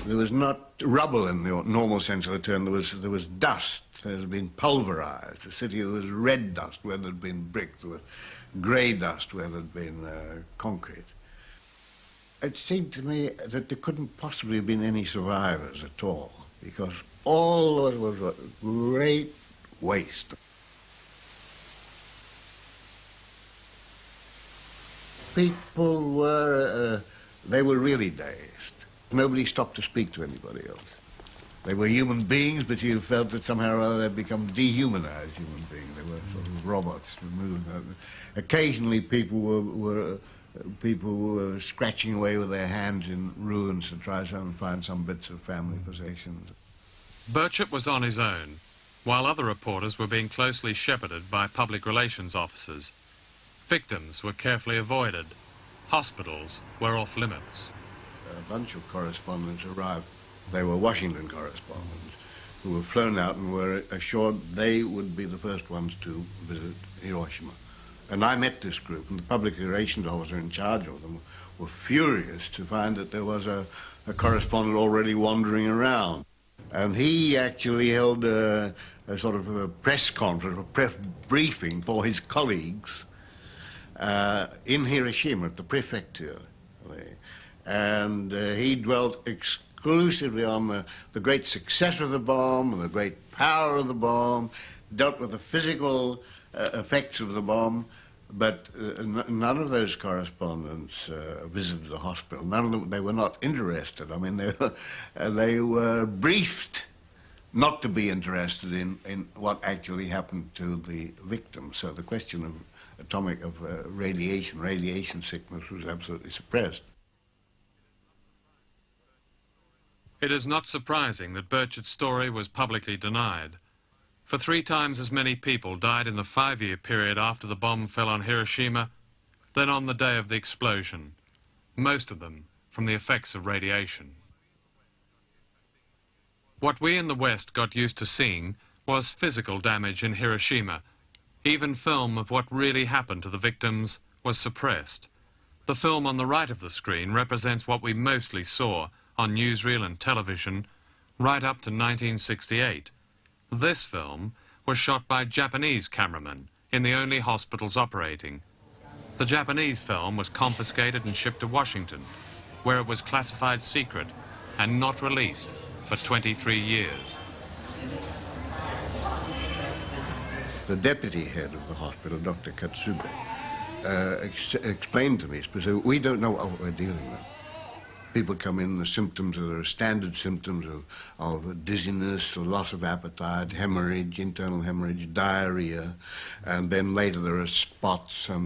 There was not rubble in the normal sense of the term. There was dust. There had been pulverized. The city, there was red dust where there had been brick. There was grey dust where there had been concrete. It seemed to me that there couldn't possibly have been any survivors at all, because all was a great waste. People were, they were really dazed. Nobody stopped to speak to anybody else. They were human beings, but you felt that somehow or other they'd become dehumanized human beings. They were sort of robots removed. Occasionally people were scratching away with their hands in ruins to try to find some bits of family possessions. Birchett was on his own, while other reporters were being closely shepherded by public relations officers. Victims were carefully avoided. Hospitals were off limits. A bunch of correspondents arrived. They were Washington correspondents who were flown out and were assured they would be the first ones to visit Hiroshima. And I met this group, and the public relations officer in charge of them were furious to find that there was a correspondent already wandering around. And he actually held a sort of a press conference, a press briefing for his colleagues in Hiroshima at the prefecture. And he dwelt exclusively on the great success of the bomb and the great power of the bomb, dealt with the physical effects of the bomb, but none of those correspondents visited the hospital. None of them, they were not interested. I mean, they were briefed not to be interested in what actually happened to the victims. So the question of radiation sickness was absolutely suppressed. It is not surprising that Birchett's story was publicly denied. For 3 times as many people died in the 5-year period after the bomb fell on Hiroshima than on the day of the explosion, most of them from the effects of radiation. What we in the West got used to seeing was physical damage in Hiroshima. Even film of what really happened to the victims was suppressed. The film on the right of the screen represents what we mostly saw on newsreel and television right up to 1968. This film was shot by Japanese cameramen in the only hospitals operating. The Japanese film was confiscated and shipped to Washington, where it was classified secret and not released for 23 years. The deputy head of the hospital, Dr. Katsube, explained to me specifically, we don't know what we're dealing with. People come in, the symptoms are standard symptoms of dizziness, loss of appetite, hemorrhage, internal hemorrhage, diarrhea, and then later there are spots and